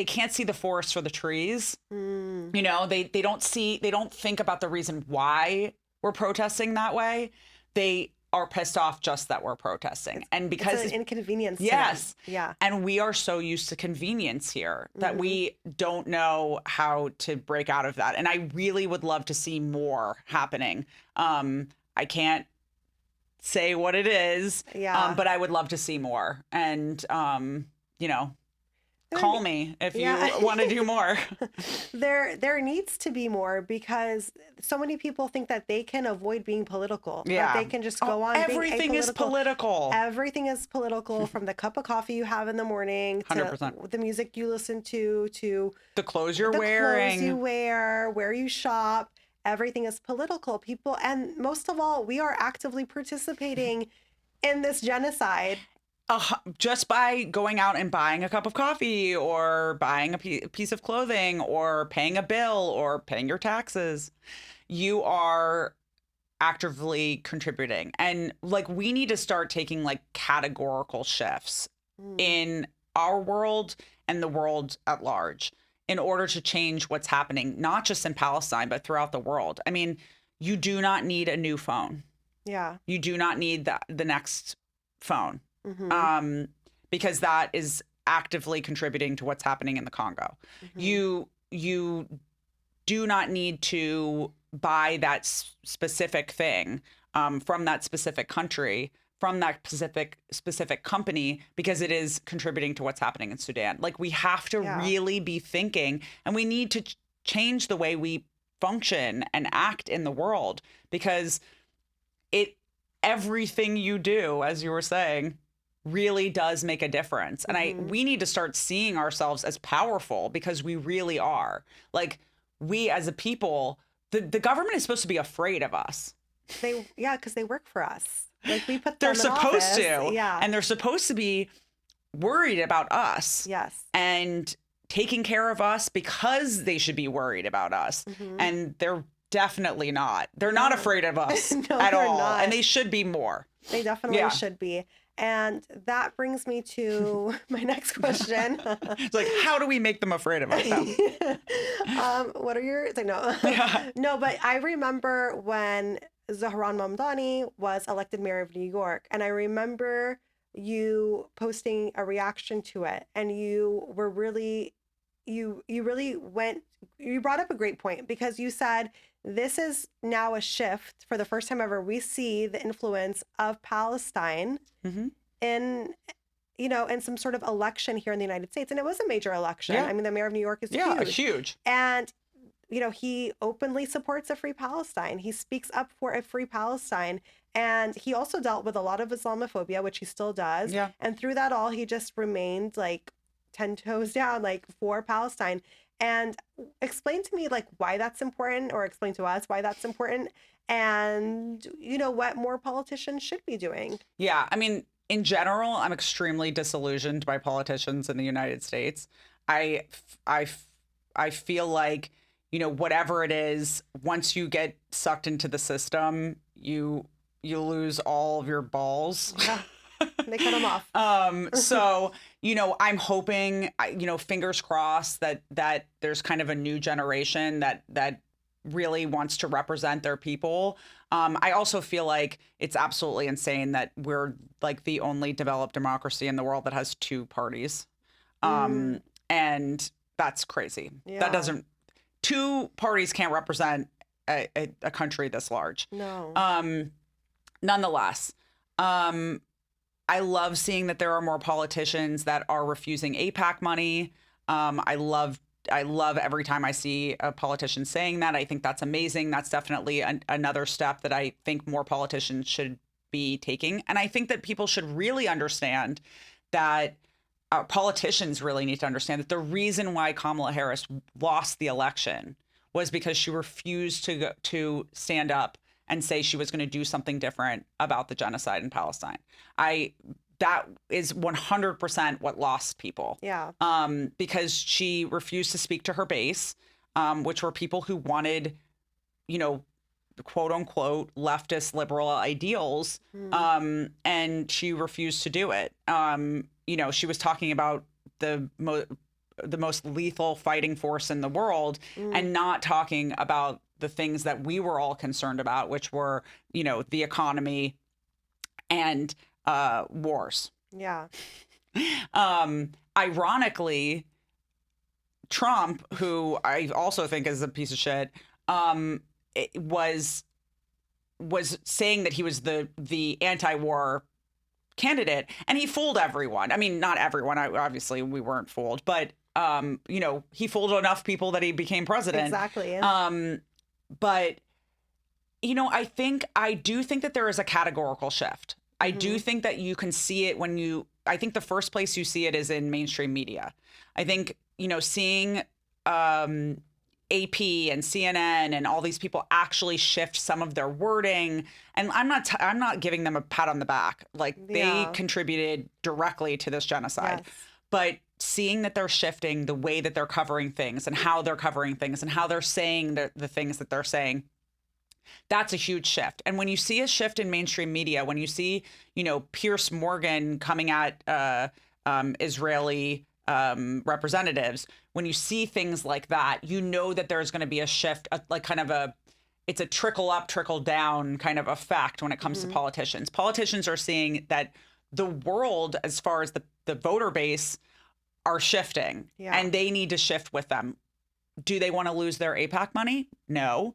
can't see the forest for the trees. They don't think about the reason why we're protesting that way. They are pissed off just that we're protesting. And because
it's an inconvenience.
Yes.
To them. Yeah.
And we are so used to convenience here that we don't know how to break out of that. And I really would love to see more happening. I can't say what it is, but I would love to see more. And, call me if you want to do more.
There needs to be more, because so many people think that they can avoid being political.
Yeah.
That they can just go on
everything
being
is political.
Everything is political, from the cup of coffee you have in the morning to
100%.
the music you listen to
the clothes you're wearing,
clothes you wear, where you shop. Everything is political. People, and most of all, we are actively participating in this genocide.
Just by going out and buying a cup of coffee, or buying a piece of clothing, or paying a bill, or paying your taxes, you are actively contributing. And we need to start taking categorical shifts in our world and the world at large in order to change what's happening, not just in Palestine, but throughout the world. I mean, you do not need a new phone.
Yeah.
You do not need the next phone. Because that is actively contributing to what's happening in the Congo. You do not need to buy that specific thing from that specific country, from that specific company, because it is contributing to what's happening in Sudan. We have to really be thinking, and we need to change the way we function and act in the world, because everything you do, as you were saying, really does make a difference. And we need to start seeing ourselves as powerful, because we really are. We as a people, the government is supposed to be afraid of us.
Because they work for us. We put them
they're
in
supposed
office.
to.
Yeah.
And they're supposed to be worried about us.
Yes.
And taking care of us, because they should be worried about us. And they're definitely not. They're not afraid of us at all. Not. And they should be more.
They definitely should be. And that brings me to my next question.
It's how do we make them afraid of us?
What are your... No. No, but I remember when Zahran Mamdani was elected mayor of New York, and I remember you posting a reaction to it, and you were really... You brought up a great point, because you said, this is now a shift. For the first time ever, we see the influence of Palestine in some sort of election here in the United States. And it was a major election.
Yeah.
I mean, the mayor of New York is
huge.
And, he openly supports a free Palestine. He speaks up for a free Palestine. And he also dealt with a lot of Islamophobia, which he still does.
Yeah.
And through that all, he just remained 10 toes down, for Palestine. And explain to me, why that's important, or explain to us why that's important, and, what more politicians should be doing.
Yeah. I mean, in general, I'm extremely disillusioned by politicians in the United States. I feel like, whatever it is, once you get sucked into the system, you lose all of your balls.
Yeah. They cut them off.
So, I'm hoping, fingers crossed that there's kind of a new generation that really wants to represent their people. I also feel like it's absolutely insane that we're the only developed democracy in the world that has two parties. And that's crazy.
Yeah.
Two parties can't represent a country this large.
No.
Nonetheless, I love seeing that there are more politicians that are refusing AIPAC money. I love every time I see a politician saying that. I think that's amazing. That's definitely another step that I think more politicians should be taking. And I think that people should really understand that politicians really need to understand that the reason why Kamala Harris lost the election was because she refused to stand up and say she was going to do something different about the genocide in Palestine. I that is 100% what lost people.
Yeah.
Because she refused to speak to her base, which were people who wanted, quote unquote leftist liberal ideals. And she refused to do it. She was talking about the most lethal fighting force in the world and not talking about the things that we were all concerned about, which were, the economy and wars.
Yeah.
Ironically, Trump, who I also think is a piece of shit, was saying that he was the anti-war candidate, and he fooled everyone. I mean, not everyone. Obviously, we weren't fooled, but he fooled enough people that he became president.
Exactly.
But I do think that there is a categorical shift. I do think that you can see it I think the first place you see it is in mainstream media. I think, seeing AP and CNN and all these people actually shift some of their wording. And I'm not giving them a pat on the back. Like, they contributed directly to this genocide.
Yes.
But seeing that they're shifting the way that they're covering things and how they're covering things and how they're saying the things that they're saying, that's a huge shift. And when you see a shift in mainstream media, when you see, Pierce Morgan coming at Israeli representatives, when you see things like that, that there's going to be a shift, it's a trickle up, trickle down kind of effect when it comes to politicians. Politicians are seeing that the world, as far as the voter base, are shifting, and they need to shift with them. Do they want to lose their AIPAC money? No.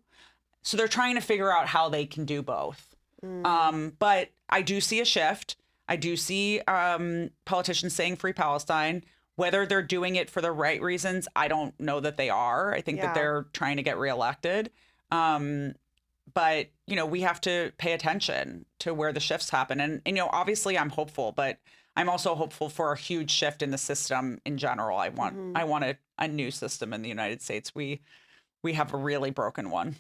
So they're trying to figure out how they can do both. But I do see a shift. I do see politicians saying free Palestine. Whether they're doing it for the right reasons, I don't know that they are. I think that they're trying to get reelected. But, we have to pay attention to where the shifts happen. And obviously I'm hopeful, but I'm also hopeful for a huge shift in the system in general. I want a new system in the United States. We have a really broken one.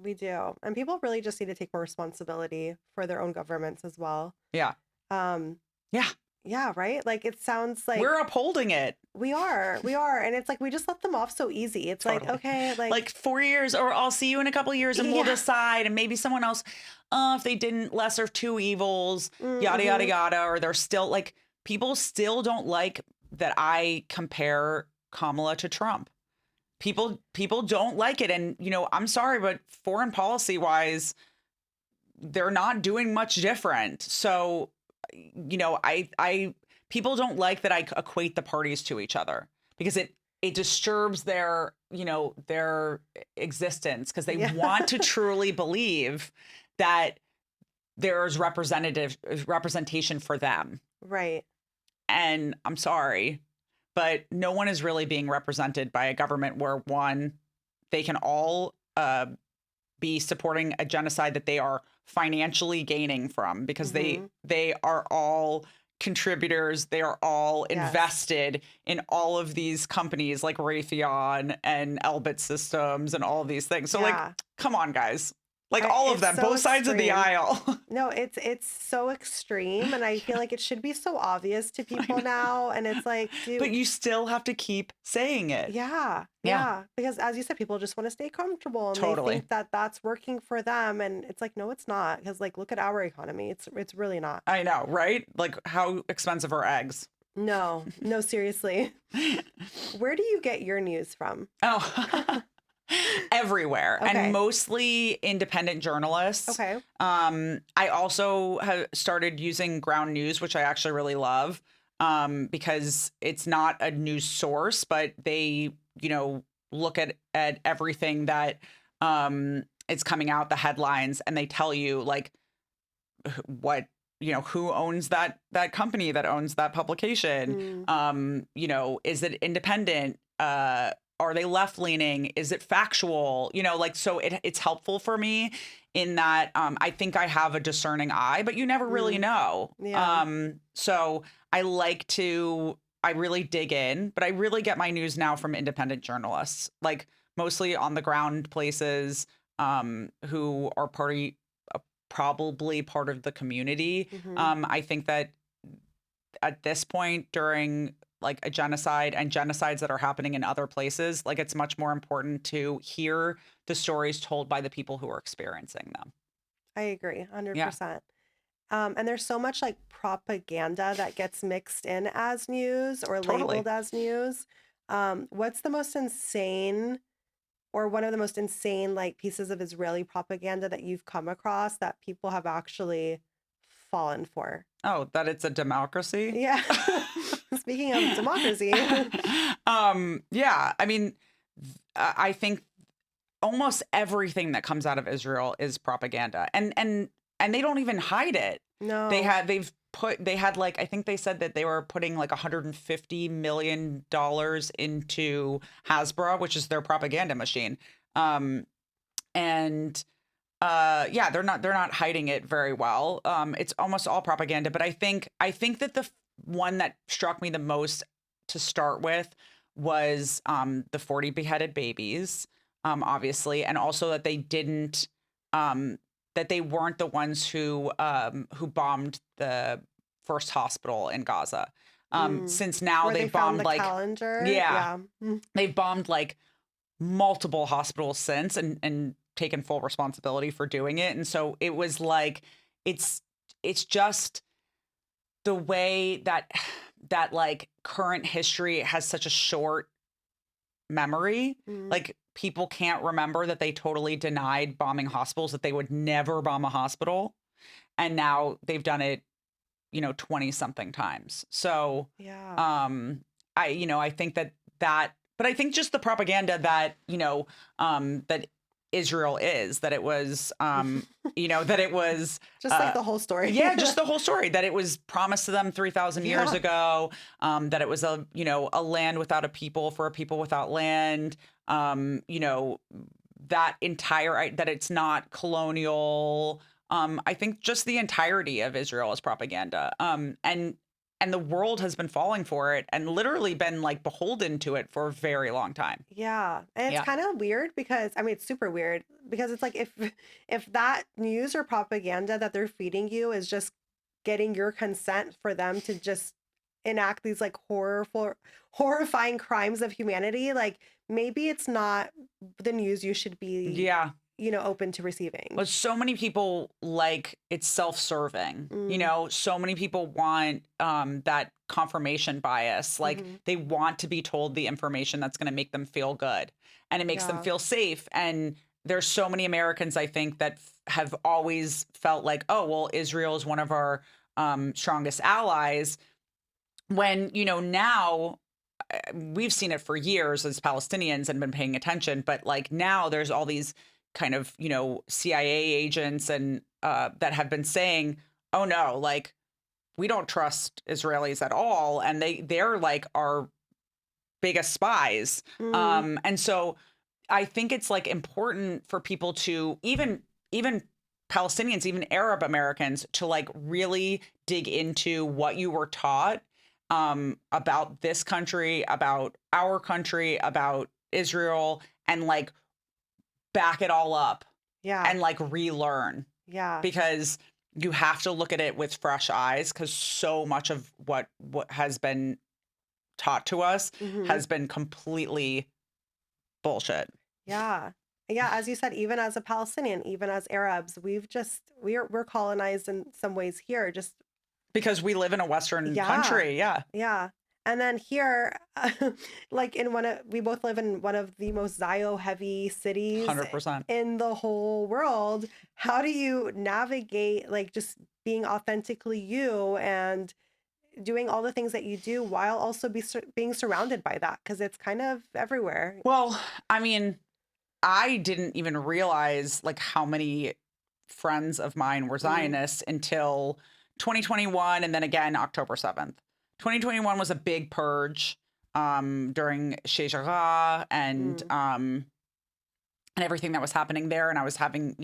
We do. And people really just need to take more responsibility for their own governments as well.
Yeah. Yeah.
Yeah, right? Like, it sounds like
we're upholding it.
We are. And it's like, we just let them off so easy. It's totally. Like, okay, like
4 years, or I'll see you in a couple of years and we'll decide. And maybe someone else, if they didn't, lesser two evils, yada, yada, yada. Or they're still like, people still don't like that I compare Kamala to Trump. People don't like it. And, I'm sorry, but foreign policy wise, they're not doing much different. So, people don't like that I equate the parties to each other, because it disturbs their existence, because they want to truly believe that there's representation for them.
Right.
And I'm sorry, but no one is really being represented by a government where, one, they can all be supporting a genocide that they are financially gaining from, because they are all contributors. They are all invested in all of these companies like Raytheon and Elbit Systems and all of these things. So like, come on, guys. Like, all of them, so both sides of the aisle.
No, it's so extreme, and I feel like it should be so obvious to people now. And it's like, dude,
but you still have to keep saying it.
Yeah. Because, as you said, people just want to stay comfortable, and they think that that's working for them, and it's like, no, it's not. Because, like, look at our economy; it's really not.
I know, right? Like, how expensive are eggs?
No, seriously. Where do you get your news from?
Oh. Everywhere. Okay. And mostly independent journalists.
Okay.
I also have started using Ground News, which I actually really love, because it's not a news source, but they, look at everything that is coming out, the headlines, and they tell you, like, what, who owns that company that owns that publication. Is it independent? Are they left leaning? Is it factual? So it's helpful for me in that I think I have a discerning eye, but you never really know. Yeah. So I really dig in, but I really get my news now from independent journalists, like mostly on the ground places, who are probably part of the community. I think that at this point during like a genocide and genocides that are happening in other places, like it's much more important to hear the stories told by the people who are experiencing them.
I agree,
Yeah,
100%. And there's so much like propaganda that gets mixed in as news or
totally.
labeled as news. What's the most insane or one of the most insane like pieces of Israeli propaganda that you've come across that people have actually fallen for?
Oh, that it's a democracy.
Yeah. Speaking of democracy.
Yeah, I mean, I think almost everything that comes out of Israel is propaganda. And they don't even hide it.
No.
They had like I think they said that they were putting like $150 million into Hasbro, which is their propaganda machine. Um and yeah, they're not hiding it very well. It's almost all propaganda, but I think that the one that struck me the most to start with was the 40 beheaded babies, obviously, and also that they didn't that they weren't the ones who bombed the first hospital in Gaza.
Mm.
Since now
Where they
they've
found
bombed
the
like
calendar.
yeah,
Yeah. Mm.
they've bombed like multiple hospitals since and taken full responsibility for doing it. And so it was like it's it's just the way that that like current history has such a short memory.
Mm.
Like people can't remember that they totally denied bombing hospitals, that they would never bomb a hospital. And now they've done it, 20 something times. So
Yeah.
I think that but I think just the propaganda that, that Israel is, that it was that it was
Just like
uh
the whole story.
yeah, just the whole story, that it was promised to them 3,000 years
Yeah.
ago, that it was a land without a people for a people without land, that entire that it's not colonial. I think just the entirety of Israel is propaganda. And the world has been falling for it and literally been like beholden to it for a very long time.
Yeah. And it's
Yeah.
kind of weird because I mean it's super weird because it's like if that news or propaganda that they're feeding you is just getting your consent for them to just enact these like horrifying crimes of humanity, like maybe it's not the news you should be,
Yeah.
open to receiving.
But so many people like it's self-serving.
Mm,
So many people want that confirmation bias. Like
hmm.
they want to be told the information that's going to make them feel good and it makes them
Yeah.
feel safe. And there's so many Americans, I think, that have always felt like, oh, well, Israel is one of our strongest allies. When, now we've seen it for years as Palestinians and been paying attention, but like now there's all these kind of, CIA agents and that have been saying, "Oh no, like we don't trust Israelis at all," and they're like our biggest spies.
Mm,
And so I think it's like important for people to even Palestinians, even Arab Americans, to like really dig into what you were taught about this country, about our country, about Israel, and like back it all up
yeah.
and like relearn
Yeah.
because you have to look at it with fresh eyes because so much of what has been taught to us
Hmm.
has been completely bullshit.
Yeah. Yeah, as you said, even as a Palestinian, even as Arabs, we're colonized in some ways here. Just
Because we live in a Western
yeah.
country, yeah,
Yeah. And then here, like we both live in one of the most Zio heavy cities
100%.
in the whole world. How do you navigate like just being authentically you and doing all the things that you do while also being surrounded by that? Because it's kind of everywhere.
Well, I mean, I didn't even realize like how many friends of mine were
Mm,
Zionists until 2021 and then again October 7th. 2021 was a big purge during Shejara
mm.
and everything that was happening there, and I was having,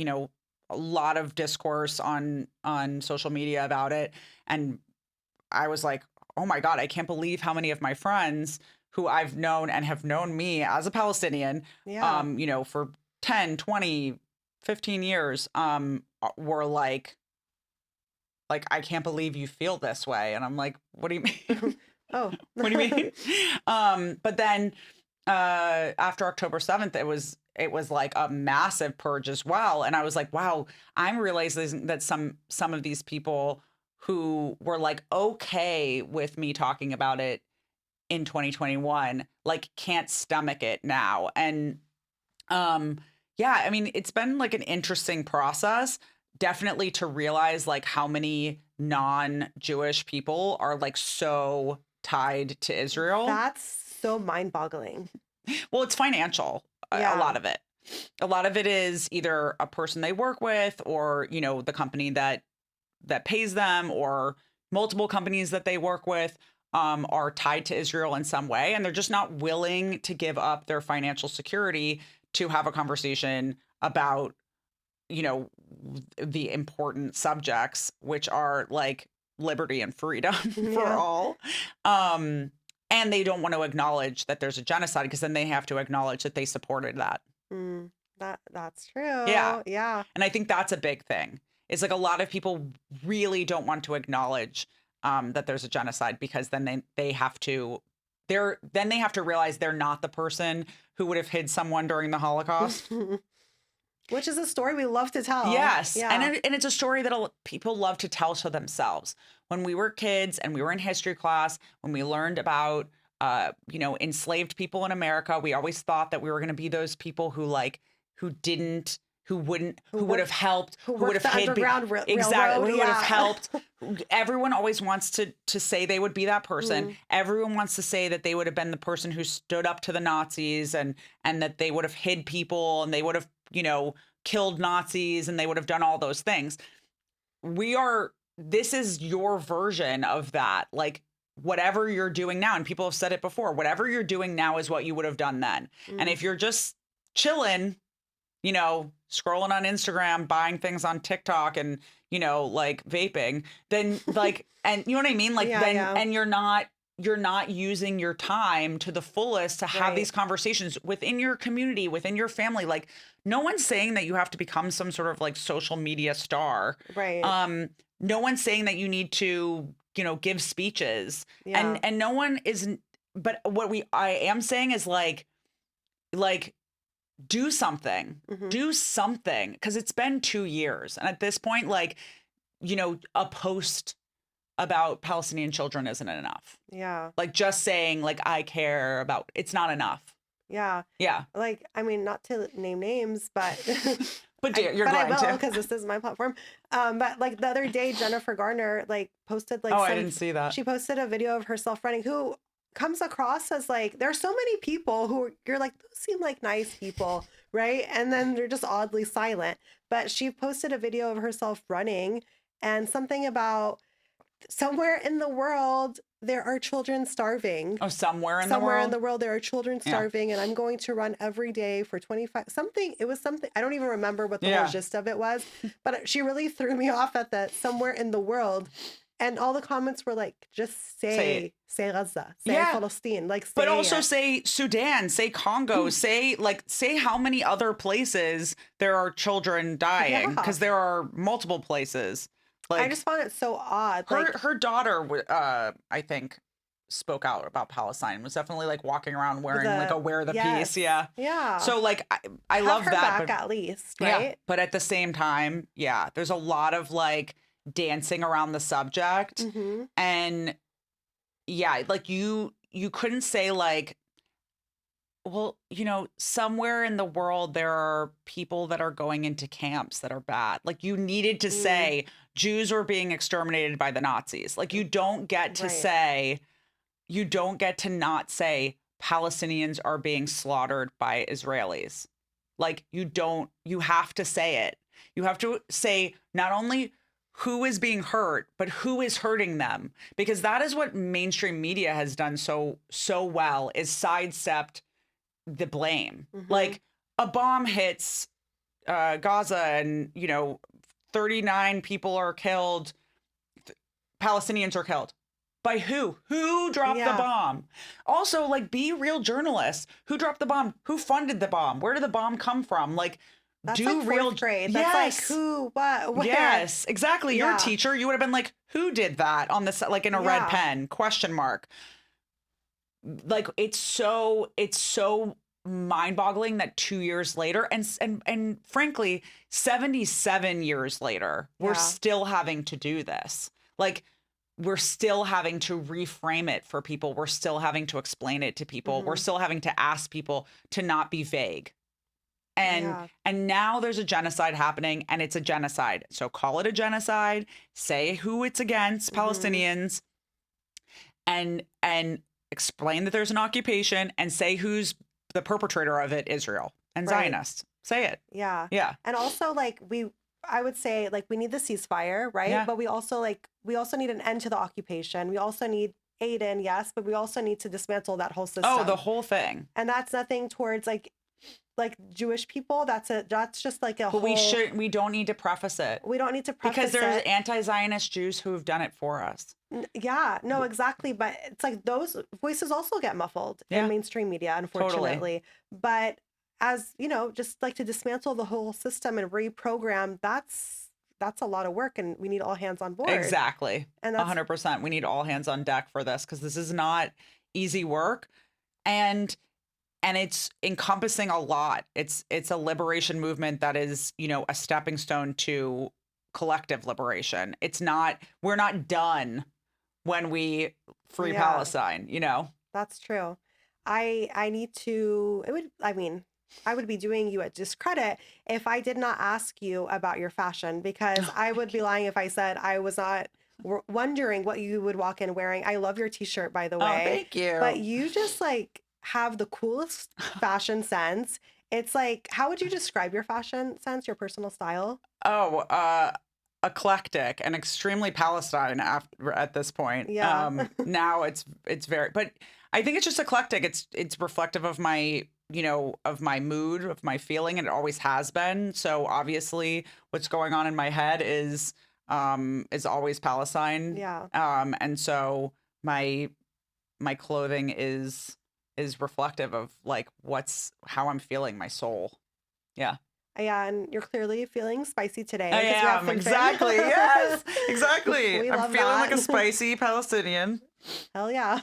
a lot of discourse on social media about it, and I was like, "Oh my god, I can't believe how many of my friends who I've known and have known me as a Palestinian,
Yeah.
for 10, 20, 15 years, were like like, I can't believe you feel this way. And I'm like, what do you mean?
Oh.
What do you mean? But then after October 7th, it was like a massive purge as well. And I was like, wow, I'm realizing that some of these people who were like okay with me talking about it in 2021, like can't stomach it now. And yeah, I mean, it's been like an interesting process, definitely, to realize like how many non-Jewish people are like so tied to Israel.
That's so mind-boggling.
Well, it's financial, a
Yeah.
lot of it. A lot of it is either a person they work with, or, you know, the company that pays them, or multiple companies that they work with are tied to Israel in some way, and they're just not willing to give up their financial security to have a conversation about, you know, the important subjects, which are like liberty and freedom for
Yeah.
all. And they don't want to acknowledge that there's a genocide, because then they have to acknowledge that they supported that.
Mm, that's true.
Yeah.
Yeah.
And I think that's a big thing. It's like a lot of people really don't want to acknowledge that there's a genocide, because then they have to they have to realize they're not the person who would have hid someone during the Holocaust.
Which is a story we love to tell.
Yes.
Yeah.
And it's a story that people love to tell to themselves. When we were kids and we were in history class, when we learned about, you know, enslaved people in America, we always thought that we were going to be those people who would have helped, who would have
the
hid
Underground
exactly,
Railroad,
who would have
yeah.
helped. Everyone always wants to say they would be that person. Everyone wants to say that they would have been the person who stood up to the Nazis, and that they would have hid people, and they would have, you know, killed Nazis, and they would have done all those things. This is your version of that. Like, whatever you're doing now, and people have said it before, whatever you're doing now is what you would have done then. And if you're just chilling, you know, scrolling on Instagram, buying things on TikTok, and, you know, like vaping, then like, and you know what I mean? Like, and you're not using your time to the fullest to have these conversations within your community, within your family. Like, no one's saying that you have to become some sort of like social media star.
Right.
No one's saying that you need to, you know, give speeches.
Yeah.
And no one is, but what I am saying is like do something. Do something, because it's been 2 years. And at this point, like, you know, a post about Palestinian children isn't enough.
Yeah.
Like, just saying like I care about, it's not enough.
Yeah.
Yeah.
Like, I mean, not to name names, but
But dear, you're
but
going
I will,
to,
because this is my platform. But like the other day, Jennifer Garner like posted like
I didn't see that.
She posted a video of herself running, who comes across as like, there's so many people who you're like, those seem like nice people, right? And then they're just oddly silent. But she posted a video of herself running, and something about somewhere in the world there are children starving.
Oh, somewhere in
the world there are children starving, and I'm going to run every day for 25 something. It was something, I don't even remember what the whole gist of it was, but she really threw me off at that somewhere in the world. And all the comments were like, just say Gaza, say Palestine, like, say
but also
it.
say Sudan, say Congo, say how many other places there are children dying, because there are multiple places. Like,
I just found it so odd.
Her daughter, I think, spoke out about Palestine. Was definitely like walking around wearing like a wear the peace. Yeah.
Yeah.
So like I
Have
love
her
that.
back,
But,
at least, right?
yeah. But at the same time, yeah, there's a lot of like dancing around the subject. And yeah, like you couldn't say like, well, you know, somewhere in the world there are people that are going into camps that are bad. Like, you needed to say Jews were being exterminated by the Nazis. Like, you don't get to say, you don't get to not say Palestinians are being slaughtered by Israelis. Like, you have to say it. You have to say not only who is being hurt, but who is hurting them. Because that is what mainstream media has done so well, is sidestepped the blame. Like, a bomb hits Gaza, and, you know, 39 people are killed. Palestinians are killed. By who? Who dropped the bomb? Also, like, be real journalists. Who dropped the bomb? Who funded the bomb? Where did the bomb come from? Like,
That's
do
like
real
fourth grade. That's
yes.
like who, what, where.
Yes, exactly. You're a
Yeah.
teacher. You would have been like, who did that on this, like in a red
Yeah.
pen, question mark. Like it's so mind-boggling that 2 years later and frankly 77 years later we're
Yeah.
still having to do this. Like we're still having to reframe it for people. We're still having to explain it to people. We're still having to ask people to not be vague.
Yeah.
And now there's a genocide happening, and it's a genocide. So call it a genocide, say who it's against, Palestinians, and explain that there's an occupation, and say who's the perpetrator of it, Israel and
Right.
Zionists. Say it.
Yeah.
Yeah.
And also like I would say like we need the ceasefire, right?
Yeah.
But we also need an end to the occupation. We also need aid in, yes, but we also need to dismantle that whole system.
Oh, the whole thing.
And that's nothing towards like Jewish people. That's just like a
But
whole.
we don't need to preface it.
We don't need to preface
because there's
it.
anti-Zionist Jews who have done it for us.
Yeah, no, exactly. But it's like those voices also get muffled in mainstream media, unfortunately.
Totally.
But as you know, just like to dismantle the whole system and reprogram, that's a lot of work, and we need all hands on board.
Exactly.
And that's
100%. We need all hands on deck for this because this is not easy work. And it's encompassing a lot. It's a liberation movement that is, a stepping stone to collective liberation. We're not done when we free Palestine,
That's true. I would be doing you a discredit if I did not ask you about your fashion, because I would be lying if I said I was not wondering what you would walk in wearing. I love your t-shirt, by the way.
Oh, thank you.
But you just like have the coolest fashion sense. It's like, how would you describe your fashion sense, your personal style?
Oh, eclectic and extremely Palestine at this point.
Yeah.
Now it's very, but I think it's just eclectic. It's reflective of my, of my mood, of my feeling, and it always has been. So obviously what's going on in my head is always Palestine.
Yeah.
And so my clothing is reflective of like how I'm feeling, my soul. Yeah.
Yeah, and you're clearly feling spicy today.
I am, exactly. Yes, exactly. I'm feeling like a spicy Palestinian.
Hell yeah.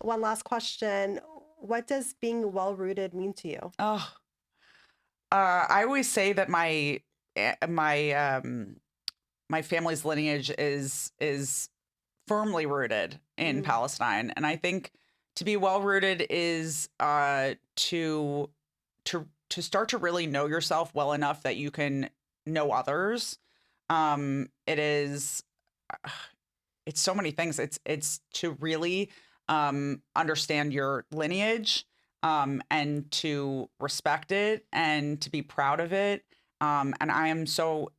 One last question. What does being well-rooted mean to you?
Oh, I always say that my family's lineage is firmly rooted in Palestine. And I think to be well-rooted is to start to really know yourself well enough that you can know others. It's so many things. It's to really understand your lineage and to respect it and to be proud of it. And I am so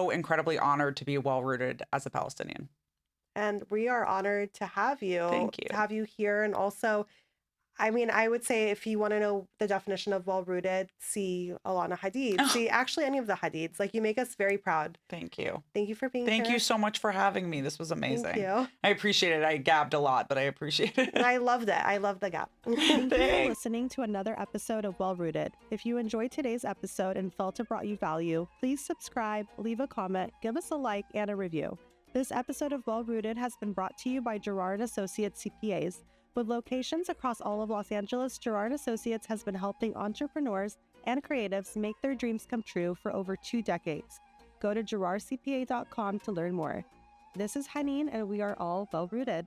incredibly honored to be well-rooted as a Palestinian.
And we are honored to have you.
Thank you.
To have you here. And also, I would say if you want to know the definition of well-rooted, see Alana Hadid. See actually any of the Hadids. Like, you make us very proud.
Thank you.
Thank you for being here.
Thank you so much for having me. This was amazing.
Thank you.
I appreciate it. I gabbed a lot, but I appreciate it.
I loved it. I love the gap. Thank you
Thanks.
for listening to another episode of Well Rooted. If you enjoyed today's episode and felt it brought you value, please subscribe, leave a comment, give us a like, and a review. This episode of Well Rooted has been brought to you by Girard & Associates CPAs. With locations across all of Los Angeles, Girard & Associates has been helping entrepreneurs and creatives make their dreams come true for over 2 decades. Go to girardcpa.com to learn more. This is Haneen, and we are all well rooted.